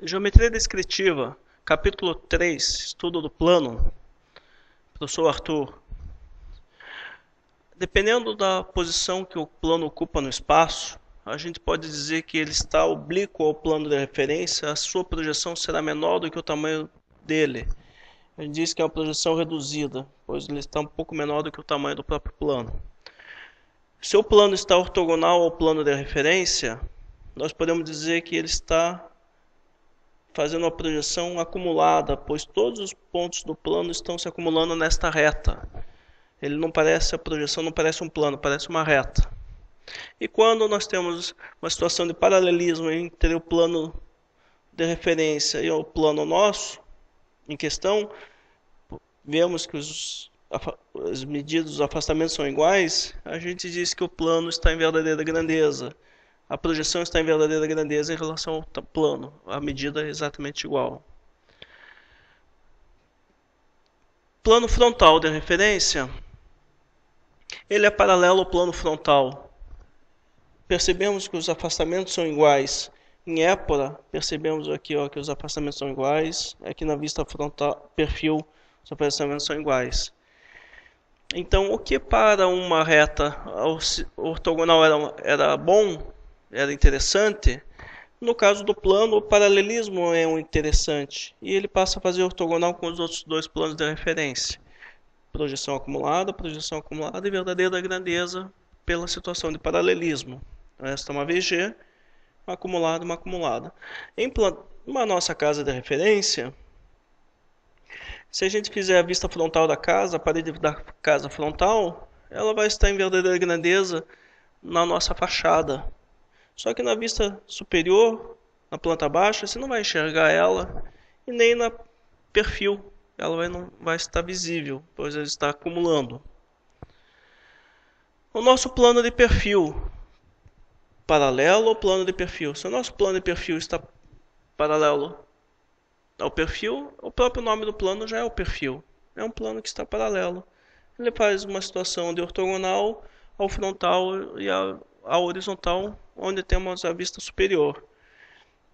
Geometria descritiva, capítulo 3, estudo do plano, professor Arthur. Dependendo da posição que o plano ocupa no espaço, a gente pode dizer que ele está oblíquo ao plano de referência, a sua projeção será menor do que o tamanho dele. A gente diz que é uma projeção reduzida, pois ele está um pouco menor do que o tamanho do próprio plano. Se o plano está ortogonal ao plano de referência, nós podemos dizer que ele está fazendo uma projeção acumulada, pois todos os pontos do plano estão se acumulando nesta reta. Ele não parece, a projeção não parece um plano, parece uma reta. E quando nós temos uma situação de paralelismo entre o plano de referência e o plano nosso, em questão, vemos que as medidas dos afastamentos são iguais, a gente diz que o plano está em verdadeira grandeza. A projeção está em verdadeira grandeza em relação ao plano. A medida é exatamente igual. Plano frontal de referência. Ele é paralelo ao plano frontal. Percebemos que os afastamentos são iguais. Em épora, percebemos aqui que os afastamentos são iguais. Aqui na vista frontal, perfil, os afastamentos são iguais. Então, o que para uma reta ortogonal era bom, era interessante, no caso do plano, o paralelismo é um interessante. E ele passa a fazer ortogonal com os outros dois planos de referência. Projeção acumulada e verdadeira grandeza pela situação de paralelismo. Esta é uma VG, uma acumulada. Em uma nossa casa de referência, se a gente fizer a vista frontal da casa, a parede da casa frontal, ela vai estar em verdadeira grandeza na nossa fachada. Só que na vista superior, na planta baixa, você não vai enxergar ela e nem na perfil. Ela não vai estar visível, pois ela está acumulando. O nosso plano de perfil, paralelo ao plano de perfil. Se o nosso plano de perfil está paralelo ao perfil, o próprio nome do plano já é o perfil. É um plano que está paralelo. Ele faz uma situação de ortogonal ao frontal e à horizontal, onde temos a vista superior.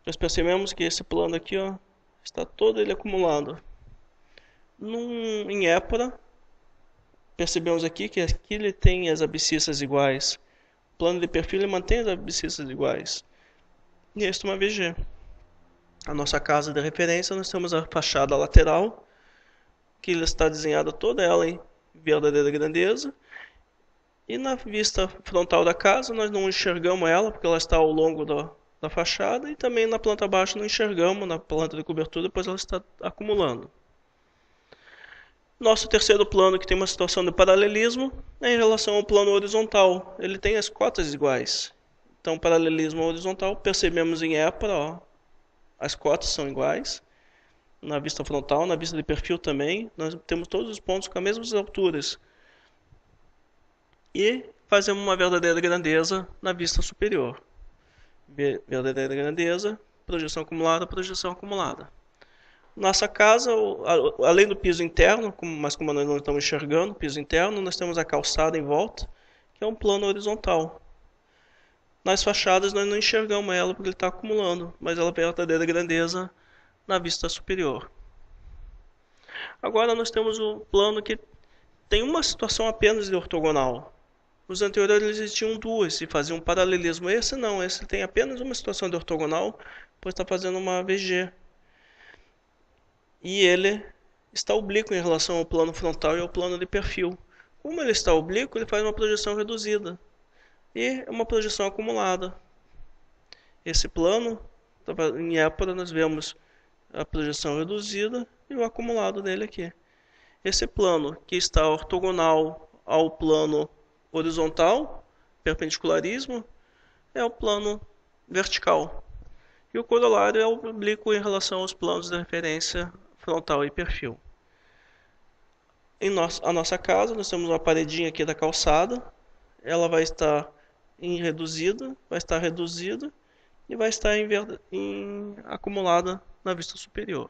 Nós percebemos que esse plano aqui está todo ele acumulado. Em épora, percebemos aqui que aqui ele tem as abscissas iguais. O plano de perfil ele mantém as abscissas iguais. E este é uma VG. A nossa casa de referência, nós temos a fachada lateral, que está desenhada toda ela em verdadeira grandeza. E na vista frontal da casa, nós não enxergamos ela, porque ela está ao longo da fachada. E também na planta baixa não enxergamos, na planta de cobertura, pois ela está acumulando. Nosso terceiro plano, que tem uma situação de paralelismo, é em relação ao plano horizontal. Ele tem as cotas iguais. Então, paralelismo horizontal, percebemos em épora, as cotas são iguais. Na vista frontal, na vista de perfil também, nós temos todos os pontos com as mesmas alturas. E fazemos uma verdadeira grandeza na vista superior. Verdadeira grandeza, projeção acumulada. Nossa casa, além do piso interno, mas como nós não estamos enxergando o piso interno, nós temos a calçada em volta, que é um plano horizontal. Nas fachadas nós não enxergamos ela porque ele está acumulando, mas ela tem a verdadeira grandeza na vista superior. Agora nós temos o plano que tem uma situação apenas de ortogonal. Os anteriores existiam duas e faziam um paralelismo. Esse não, esse tem apenas uma situação de ortogonal, pois está fazendo uma VG. E ele está oblíquo em relação ao plano frontal e ao plano de perfil. Como ele está oblíquo, ele faz uma projeção reduzida e uma projeção acumulada. Esse plano, em épora, nós vemos a projeção reduzida e o acumulado dele aqui. Esse plano que está ortogonal ao plano horizontal, perpendicularismo, é o plano vertical. E o corolário é o oblíquo em relação aos planos de referência frontal e perfil. A nossa casa, nós temos uma paredinha aqui da calçada, ela vai estar reduzida e vai estar acumulada na vista superior.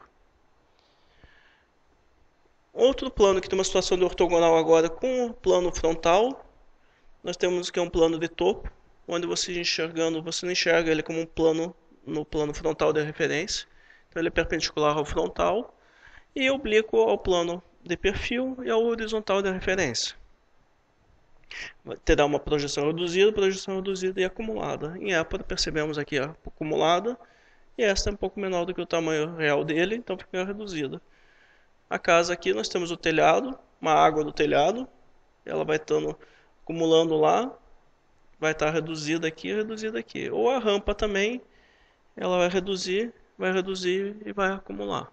Outro plano que tem uma situação de ortogonal agora com o plano frontal, nós temos que é um plano de topo, onde você não enxerga ele como um plano no plano frontal de referência. Então ele é perpendicular ao frontal e oblíquo ao plano de perfil e ao horizontal de referência. Terá uma projeção reduzida e acumulada. Em épora percebemos aqui a acumulada, e esta é um pouco menor do que o tamanho real dele, então fica reduzida. A casa aqui nós temos o telhado, uma água do telhado, ela vai estando acumulando lá, vai estar reduzida aqui. Ou a rampa também, ela vai reduzir e vai acumular.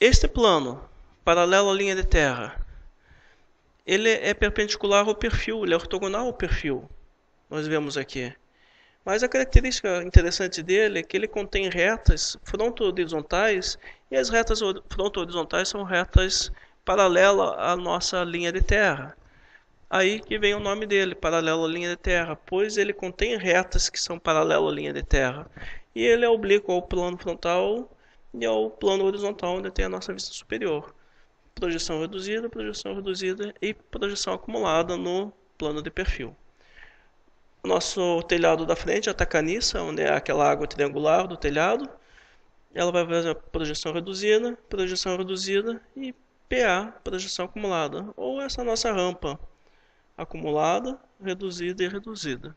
Este plano, paralelo à linha de terra, ele é perpendicular ao perfil, ele é ortogonal ao perfil. Nós vemos aqui. Mas a característica interessante dele é que ele contém retas fronto-horizontais, e as retas fronto-horizontais são retas paralelas à nossa linha de terra. Aí que vem o nome dele, paralelo à linha de terra, pois ele contém retas que são paralelas à linha de terra. E ele é oblíquo ao plano frontal e ao plano horizontal, onde tem a nossa vista superior. Projeção reduzida e projeção acumulada no plano de perfil. O nosso telhado da frente, a tacaniça, onde é aquela água triangular do telhado, ela vai fazer a projeção reduzida e PA, projeção acumulada. Ou essa nossa rampa, acumulada, reduzida e reduzida.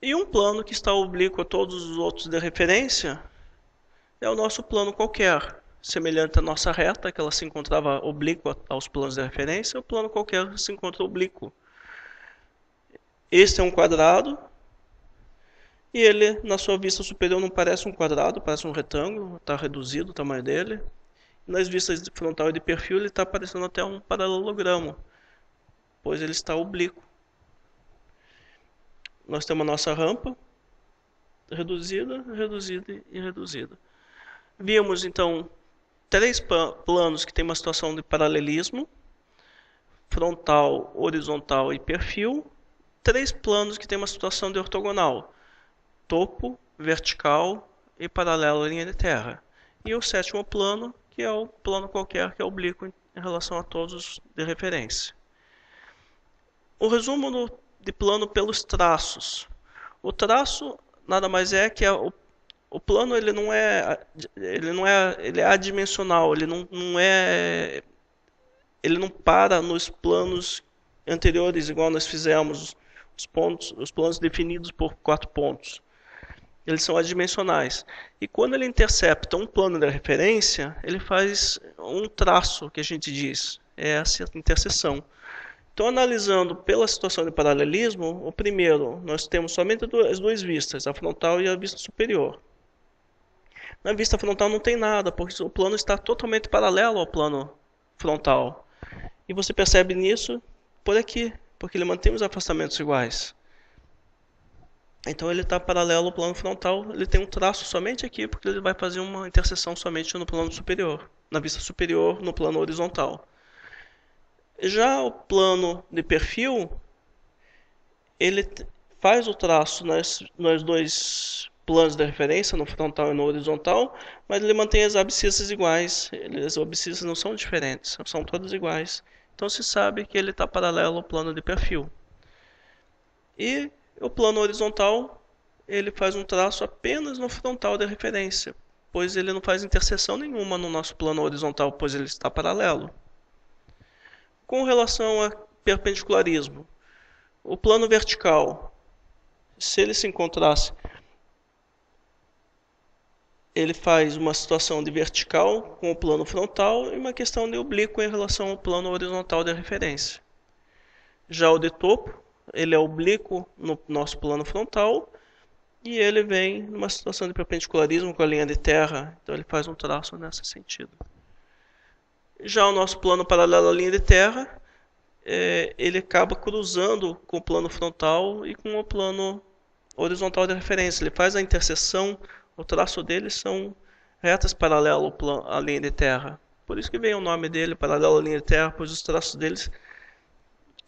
E um plano que está oblíquo a todos os outros de referência é o nosso plano qualquer, semelhante à nossa reta, que ela se encontrava oblíqua aos planos de referência, o plano qualquer se encontra oblíquo. Este é um quadrado, e ele, na sua vista superior, não parece um quadrado, parece um retângulo, está reduzido o tamanho dele. Nas vistas de frontal e de perfil, ele está parecendo até um paralelogramo, pois ele está oblíquo. Nós temos a nossa rampa, reduzida. Vimos, então, 3 planos que têm uma situação de paralelismo, frontal, horizontal e perfil. 3 planos que têm uma situação de ortogonal, topo, vertical e paralelo à linha de terra. E o 7º plano, que é o plano qualquer, que é oblíquo em relação a todos de referência. O resumo de plano pelos traços. O traço nada mais é que o plano ele é adimensional, ele não para nos planos anteriores, igual nós fizemos os planos definidos por 4 pontos. Eles são adimensionais. E quando ele intercepta um plano de referência, ele faz um traço, que a gente diz, é essa interseção. Então, analisando pela situação de paralelismo, o primeiro, nós temos somente as 2 vistas, a frontal e a vista superior. Na vista frontal não tem nada, porque o plano está totalmente paralelo ao plano frontal. E você percebe nisso por aqui, porque ele mantém os afastamentos iguais. Então ele está paralelo ao plano frontal, ele tem um traço somente aqui, porque ele vai fazer uma interseção somente no plano superior, na vista superior, no plano horizontal. Já o plano de perfil, ele faz o traço nos 2 planos de referência, no frontal e no horizontal, mas ele mantém as abscissas iguais, as abscissas não são diferentes, são todas iguais. Então se sabe que ele está paralelo ao plano de perfil. E o plano horizontal, ele faz um traço apenas no frontal de referência, pois ele não faz interseção nenhuma no nosso plano horizontal, pois ele está paralelo. Com relação a perpendicularismo, o plano vertical, se ele se encontrasse, ele faz uma situação de vertical com o plano frontal e uma questão de oblíquo em relação ao plano horizontal de referência. Já o de topo, ele é oblíquo no nosso plano frontal e ele vem numa situação de perpendicularismo com a linha de terra, então ele faz um traço nesse sentido. Já o nosso plano paralelo à linha de terra, ele acaba cruzando com o plano frontal e com o plano horizontal de referência. Ele faz a interseção, o traço dele são retas paralelas à linha de terra. Por isso que vem o nome dele, paralelo à linha de terra, pois os traços deles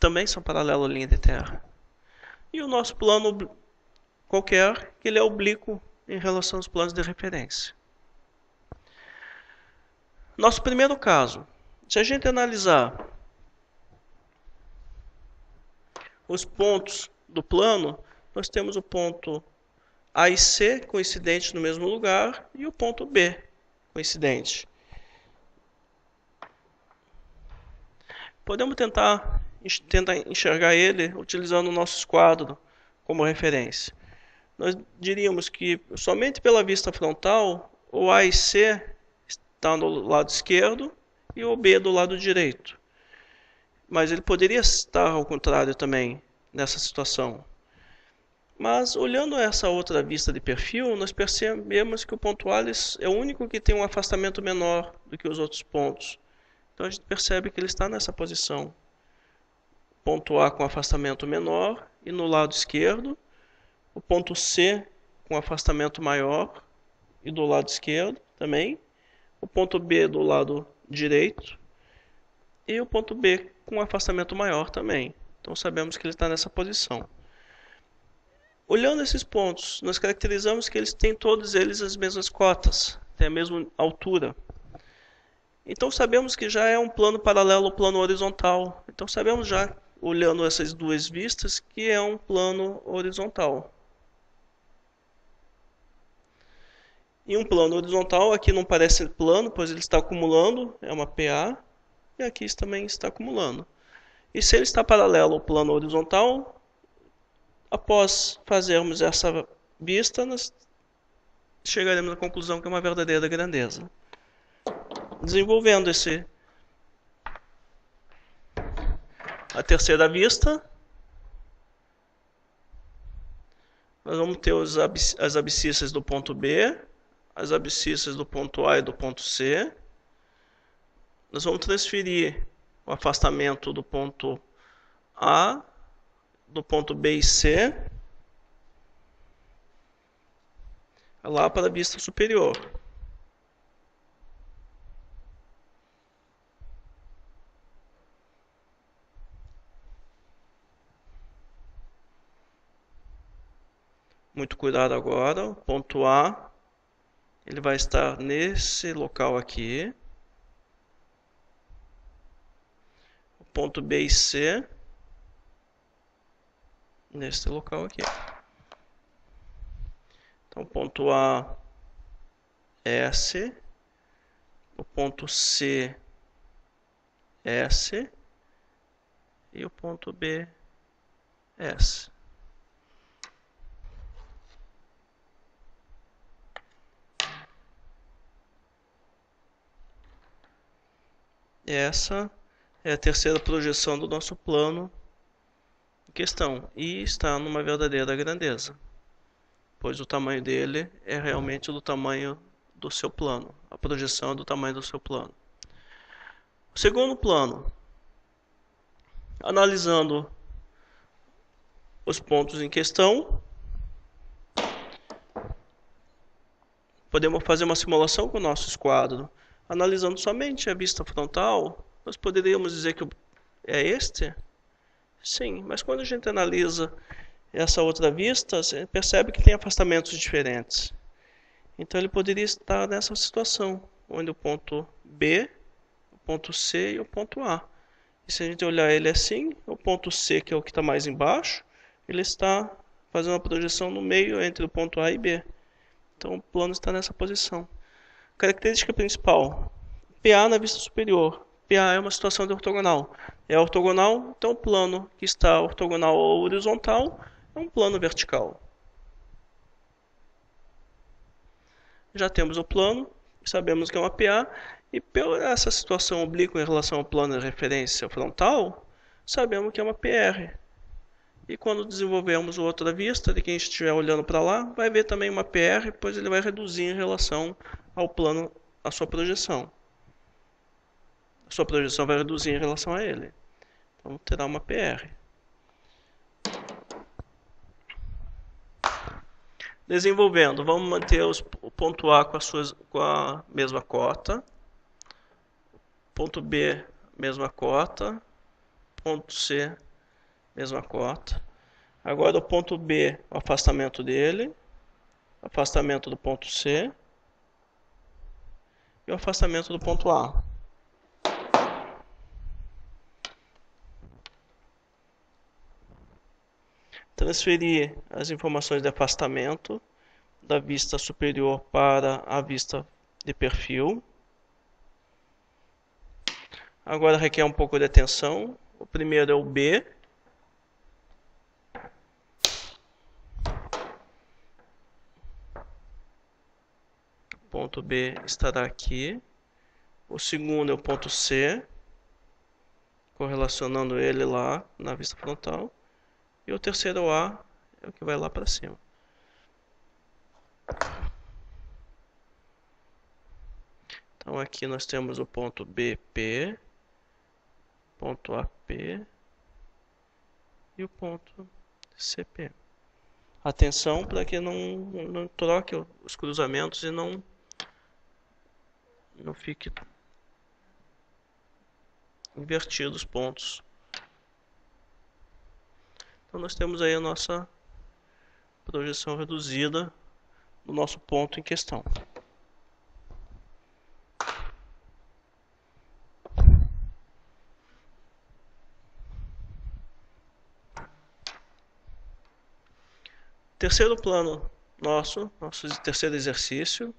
também são paralelos à linha de terra. E o nosso plano qualquer, que ele é oblíquo em relação aos planos de referência. Nosso primeiro caso, se a gente analisar os pontos do plano, nós temos o ponto A e C coincidentes no mesmo lugar e o ponto B coincidente. Podemos tentar enxergar ele utilizando o nosso esquadro como referência. Nós diríamos que somente pela vista frontal, o A e C está no lado esquerdo e o B do lado direito. Mas ele poderia estar ao contrário também nessa situação. Mas olhando essa outra vista de perfil, nós percebemos que o ponto A é o único que tem um afastamento menor do que os outros pontos. Então a gente percebe que ele está nessa posição. Ponto A com afastamento menor e no lado esquerdo. O ponto C com afastamento maior e do lado esquerdo também. O ponto B do lado direito. E o ponto B com afastamento maior também. Então sabemos que ele está nessa posição. Olhando esses pontos, nós caracterizamos que eles têm todos eles as mesmas cotas, têm a mesma altura. Então sabemos que já é um plano paralelo ao plano horizontal. Então sabemos já, olhando essas duas vistas, que é um plano horizontal. E um plano horizontal aqui não parece plano, pois ele está acumulando, é uma PA, e aqui também está acumulando. E se ele está paralelo ao plano horizontal, após fazermos essa vista, nós chegaremos à conclusão que é uma verdadeira grandeza. Desenvolvendo a terceira vista, nós vamos ter as abscissas do ponto B, as abscissas do ponto A e do ponto C. Nós vamos transferir o afastamento do ponto A, do ponto B e C, lá para a vista superior. Muito cuidado agora, o ponto A, ele vai estar nesse local aqui. O ponto B e C, nesse local aqui. Então, ponto A, S, o ponto C, S, e o ponto B, S. Essa é a terceira projeção do nosso plano em questão, e está numa verdadeira grandeza, pois o tamanho dele é realmente do tamanho do seu plano, a projeção é do tamanho do seu plano. O segundo plano, analisando os pontos em questão, podemos fazer uma simulação com o nosso esquadro. Analisando somente a vista frontal, nós poderíamos dizer que é este? Sim, mas quando a gente analisa essa outra vista, você percebe que tem afastamentos diferentes. Então ele poderia estar nessa situação, onde o ponto B, o ponto C e o ponto A. E se a gente olhar ele assim, o ponto C, que é o que está mais embaixo, ele está fazendo uma projeção no meio entre o ponto A e B. Então o plano está nessa posição. Característica principal, PA na vista superior. PA é uma situação de ortogonal. É ortogonal, então o plano que está ortogonal ao horizontal é um plano vertical. Já temos o plano, sabemos que é uma PA, e por essa situação oblíqua em relação ao plano de referência frontal, sabemos que é uma PR. E quando desenvolvermos outra vista, de quem estiver olhando para lá, vai ver também uma PR, pois ele vai reduzir em relação ao plano, a sua projeção. A sua projeção vai reduzir em relação a ele. Então terá uma PR. Desenvolvendo, vamos manter o ponto A com a mesma cota. Ponto B, mesma cota. Ponto C, mesma cota. Agora o ponto B, o afastamento dele. Afastamento do ponto C. E o afastamento do ponto A. transferir as informações de afastamento da vista superior para a vista de perfil. Agora requer um pouco de atenção. O primeiro é o B. O ponto B estará aqui. O segundo é o ponto C, correlacionando ele lá na vista frontal. E o terceiro A é o que vai lá para cima. Então aqui nós temos o ponto BP, ponto AP e o ponto CP. Atenção para que não troque os cruzamentos e não fique invertido os pontos. Então nós temos aí a nossa projeção reduzida do nosso ponto em questão. Terceiro plano nosso terceiro exercício.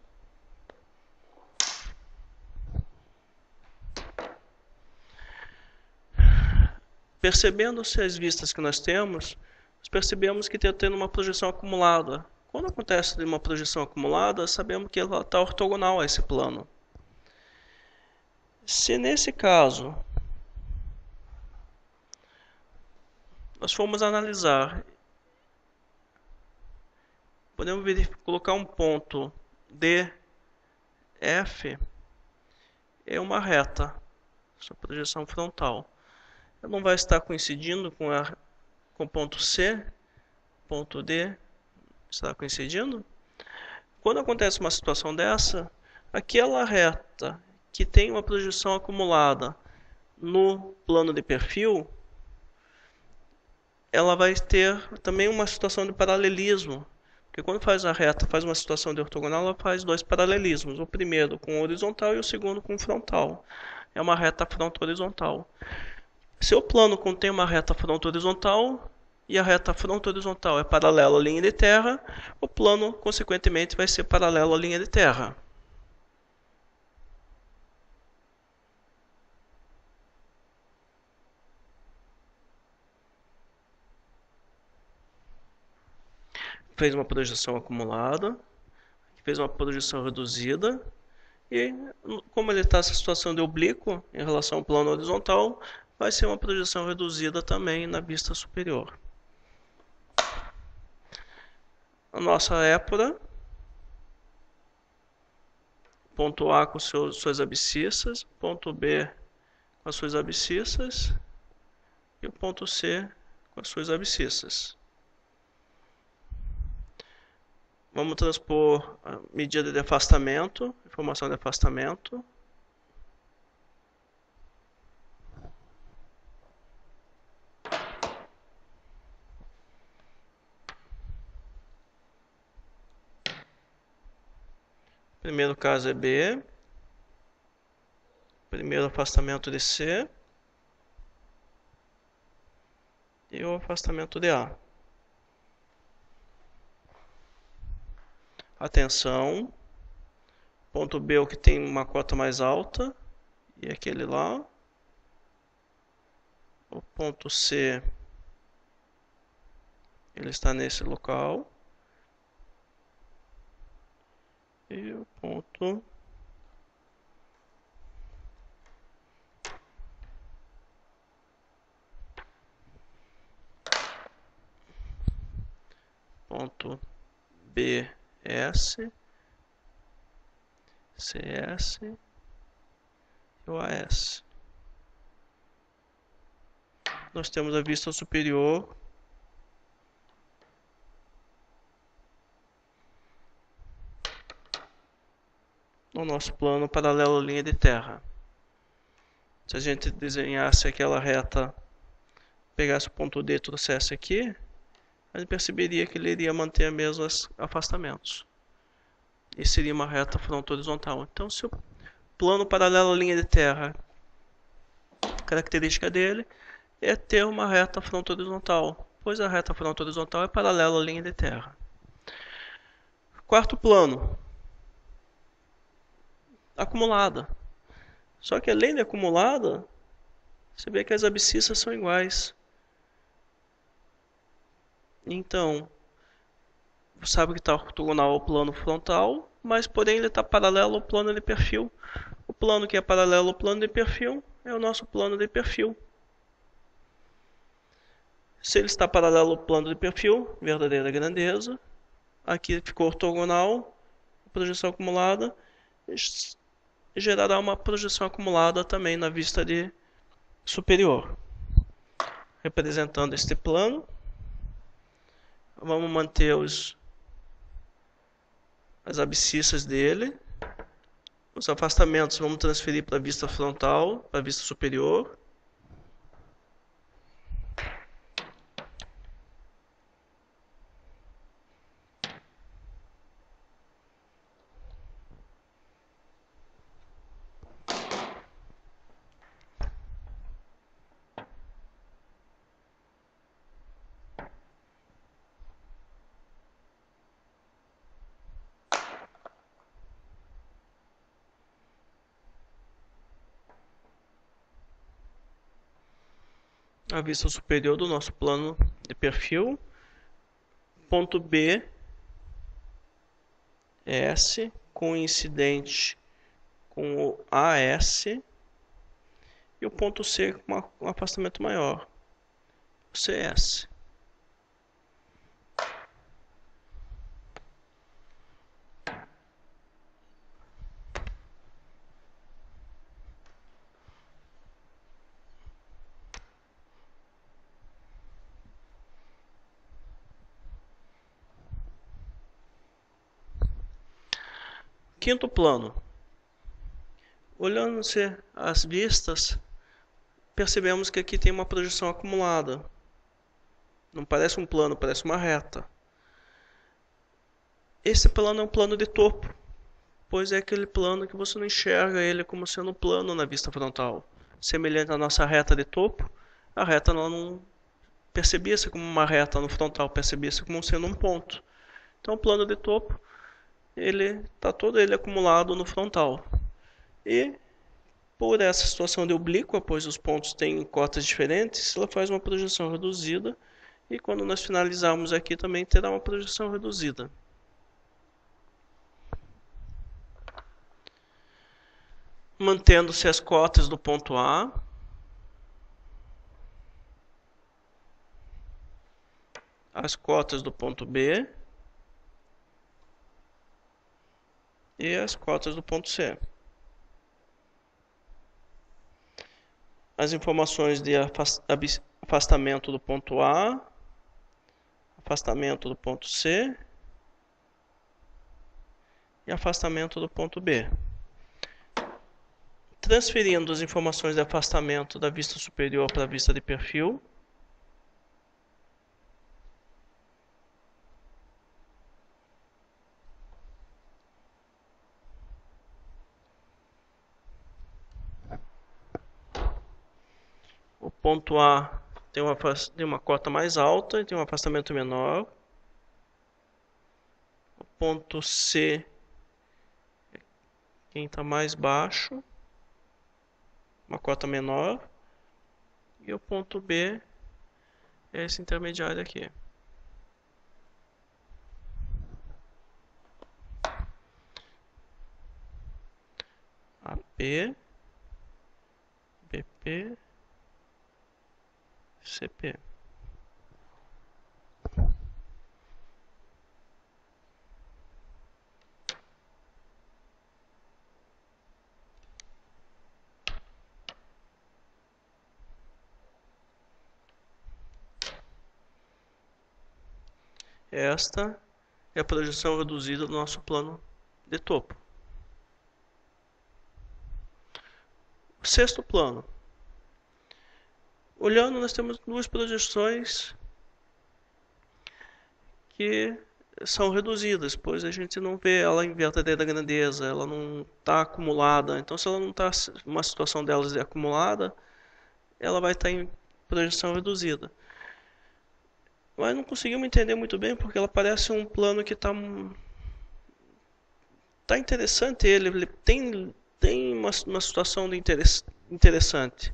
Percebendo-se as vistas que nós temos, nós percebemos que está tendo uma projeção acumulada. Quando acontece uma projeção acumulada, sabemos que ela está ortogonal a esse plano. Se nesse caso nós formos analisar, podemos colocar um ponto DF, é uma reta, sua projeção frontal. Ela não vai estar coincidindo com o ponto C, ponto D, está coincidindo? Quando acontece uma situação dessa, aquela reta que tem uma projeção acumulada no plano de perfil, ela vai ter também uma situação de paralelismo. Porque quando faz a reta, faz uma situação de ortogonal, ela faz dois paralelismos. O primeiro com o horizontal e o segundo com o frontal. É uma reta fronto-horizontal. Se o plano contém uma reta fronto-horizontal e a reta fronto-horizontal é paralela à linha de terra, o plano, consequentemente, vai ser paralelo à linha de terra. Fez uma projeção acumulada, fez uma projeção reduzida, e como ele está nessa situação de oblíquo em relação ao plano horizontal, vai ser uma projeção reduzida também na vista superior. A nossa épora, ponto A com suas abscissas, ponto B com as suas abscissas e o ponto C com as suas abscissas. Vamos transpor a medida de afastamento, informação de afastamento. Primeiro caso é B. Primeiro afastamento de C. E o afastamento de A. Atenção. Ponto B é o que tem uma cota mais alta. E aquele lá. O ponto C, ele está nesse local. E o ponto BS, CS e o AS. Nós temos a vista superior no nosso plano paralelo à linha de terra. Se a gente desenhasse aquela reta, pegasse o ponto D e trouxesse aqui, a gente perceberia que ele iria manter os mesmos afastamentos. E seria uma reta fronto-horizontal. Então, se o plano paralelo à linha de terra, a característica dele é ter uma reta fronto-horizontal, pois a reta frontal horizontal é paralela à linha de terra. Quarto plano, acumulada. Só que além de acumulada, você vê que as abscissas são iguais. Então, você sabe que está ortogonal ao plano frontal, mas porém ele está paralelo ao plano de perfil. O plano que é paralelo ao plano de perfil é o nosso plano de perfil. Se ele está paralelo ao plano de perfil, verdadeira grandeza. Aqui ficou ortogonal, projeção acumulada, gerará uma projeção acumulada também na vista de superior. Representando este plano, vamos manter as abscissas dele. Os afastamentos vamos transferir para a vista frontal, para a vista superior. A vista superior do nosso plano de perfil. Ponto B, S, coincidente com o AS. E o ponto C com um afastamento maior, o CS. Quinto plano. Olhando-se as vistas, percebemos que aqui tem uma projeção acumulada. Não parece um plano, parece uma reta. Esse plano é um plano de topo, pois é aquele plano que você não enxerga ele como sendo plano na vista frontal. Semelhante à nossa reta de topo, a reta não percebia-se como uma reta no frontal, percebia-se como sendo um ponto. Então o plano de topo, ele está todo ele acumulado no frontal. E por essa situação de oblíqua, pois os pontos têm cotas diferentes, ela faz uma projeção reduzida. E quando nós finalizarmos aqui também terá uma projeção reduzida. Mantendo-se as cotas do ponto A. As cotas do ponto B. E as cotas do ponto C. As informações de afastamento do ponto A, afastamento do ponto C e afastamento do ponto B. Transferindo as informações de afastamento da vista superior para a vista de perfil. O ponto A tem uma cota mais alta e tem um afastamento menor. O ponto C é quem está mais baixo, uma cota menor. E o ponto B é esse intermediário aqui. AP, BP, CP. Esta é a projeção reduzida do nosso plano de topo. O sexto plano. Olhando, nós temos duas projeções que são reduzidas, pois a gente não vê ela em verdadeira grandeza, ela não está acumulada. Então, se ela não está uma situação delas de acumulada, ela vai estar em projeção reduzida. Mas não conseguimos entender muito bem porque ela parece um plano que tá interessante ele tem uma situação de interessante.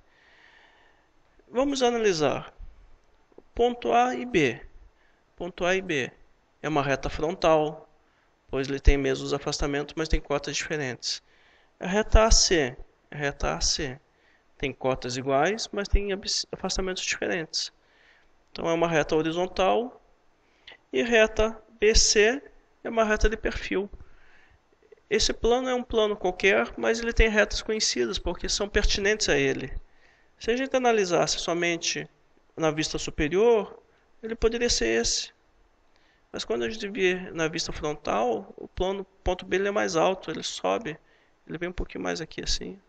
Vamos analisar ponto A e B. Ponto A e B é uma reta frontal, pois ele tem mesmos afastamentos, mas tem cotas diferentes. A reta AC, a reta AC tem cotas iguais, mas tem afastamentos diferentes. Então é uma reta horizontal e reta BC é uma reta de perfil. Esse plano é um plano qualquer, mas ele tem retas conhecidas porque são pertinentes a ele. Se a gente analisasse somente na vista superior, ele poderia ser esse. Mas quando a gente vê na vista frontal, o plano ponto B ele é mais alto, ele sobe, ele vem um pouquinho mais aqui assim,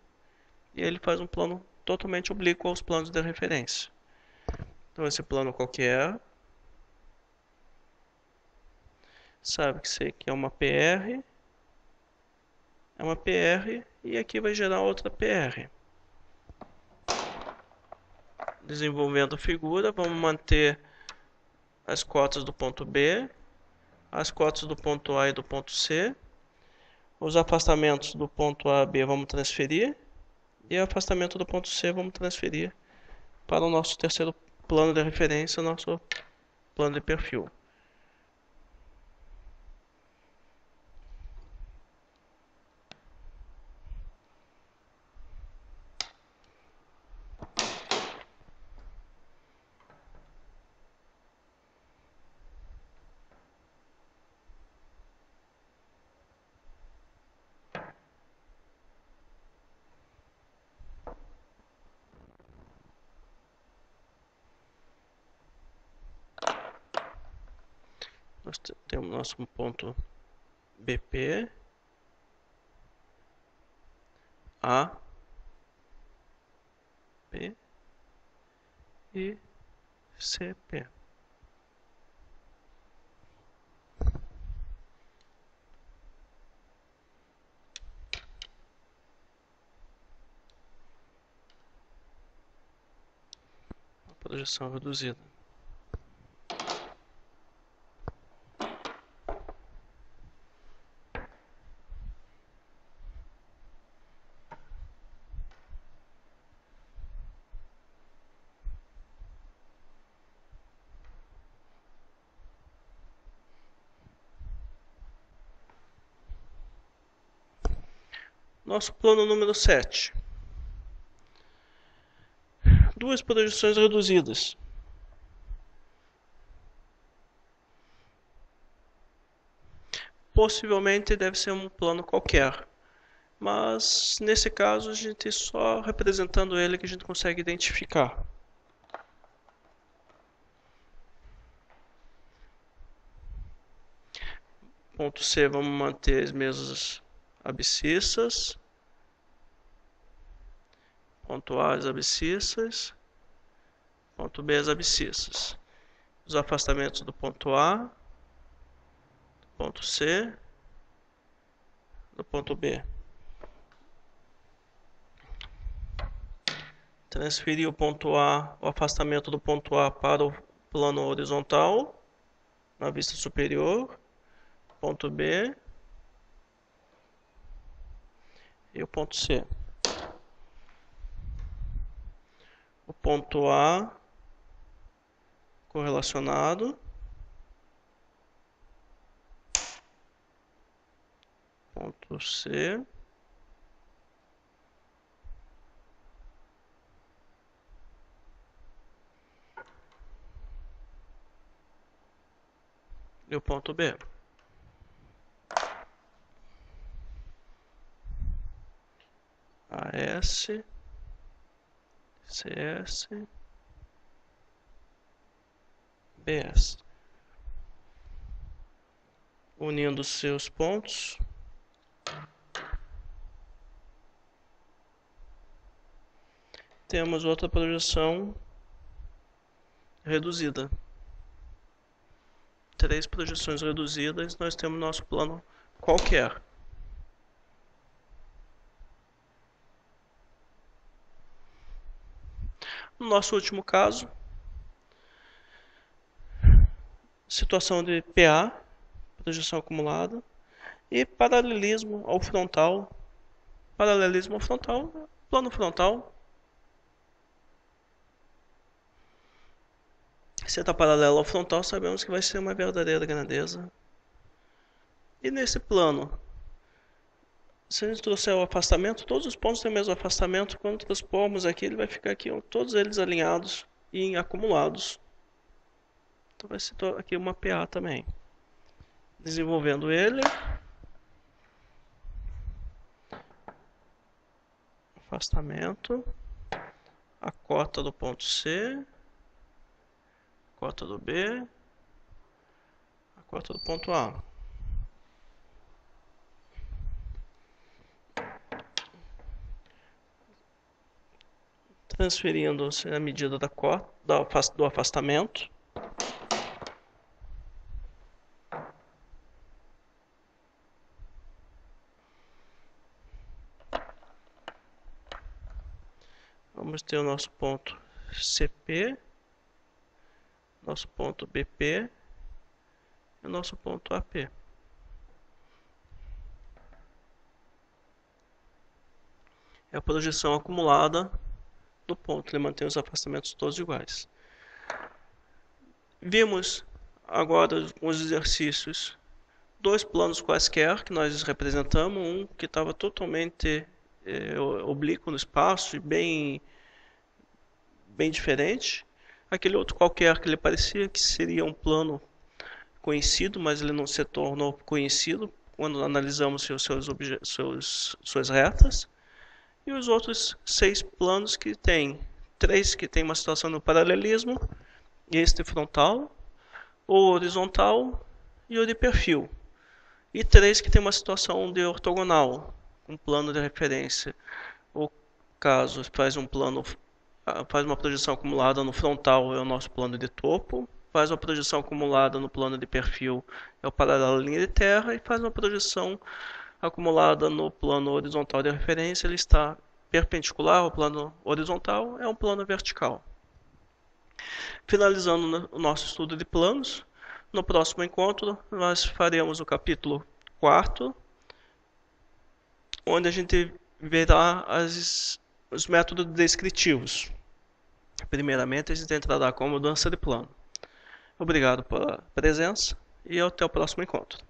e ele faz um plano totalmente oblíquo aos planos de referência. Então esse plano qualquer, sabe que isso aqui é uma PR e aqui vai gerar outra PR. Desenvolvendo a figura, vamos manter as cotas do ponto B, as cotas do ponto A e do ponto C. Os afastamentos do ponto A a B vamos transferir. E o afastamento do ponto C vamos transferir para o nosso terceiro plano de referência, nosso plano de perfil. Nós temos nosso ponto BP, A, P e CP. A projeção reduzida. Nosso plano número 7. Duas projeções reduzidas. Possivelmente deve ser um plano qualquer, mas nesse caso a gente só representando ele que a gente consegue identificar. Ponto C, vamos manter as mesmas abscissas. Ponto A, as abscissas. Ponto B, as abscissas. Os afastamentos do ponto A, do ponto C, do ponto B. Transferir o ponto A, o afastamento do ponto A para o plano horizontal, na vista superior. Ponto B e o ponto C. O ponto A correlacionado, ponto C e o ponto B. AS, CS, BS. Unindo seus pontos, temos outra projeção reduzida. 3 projeções reduzidas, nós temos nosso plano qualquer. No nosso último caso, situação de PA, projeção acumulada, e paralelismo ao frontal. Paralelismo ao frontal, plano frontal. Se está paralelo ao frontal, sabemos que vai ser uma verdadeira grandeza. E nesse plano, se a gente trouxer o afastamento, todos os pontos têm o mesmo afastamento. Quando transpormos aqui, ele vai ficar aqui, todos eles alinhados e acumulados. Então vai ser aqui uma PA também. Desenvolvendo ele. Afastamento. A cota do ponto C. A cota do B. A cota do ponto A. Transferindo a medida da cota, do afastamento. Vamos ter o nosso ponto CP, nosso ponto BP e o nosso ponto AP. É a projeção acumulada do ponto, ele mantém os afastamentos todos iguais. Vimos agora os exercícios, dois planos quaisquer que nós representamos, um que estava totalmente oblíquo no espaço e bem diferente, aquele outro qualquer que ele parecia que seria um plano conhecido, mas ele não se tornou conhecido quando analisamos suas retas. E os outros 6 planos que tem 3 que tem uma situação no paralelismo, este frontal, o horizontal e o de perfil. E 3 que tem uma situação de ortogonal, um plano de referência. O caso faz uma projeção acumulada no frontal, é o nosso plano de topo. Faz uma projeção acumulada no plano de perfil, é o paralelo à linha de terra. E faz uma projeção acumulada no plano horizontal de referência, ele está perpendicular ao plano horizontal, é um plano vertical. Finalizando o nosso estudo de planos, no próximo encontro nós faremos o capítulo 4, onde a gente verá os métodos descritivos. Primeiramente, a gente entrará com a mudança de plano. Obrigado pela presença e até o próximo encontro.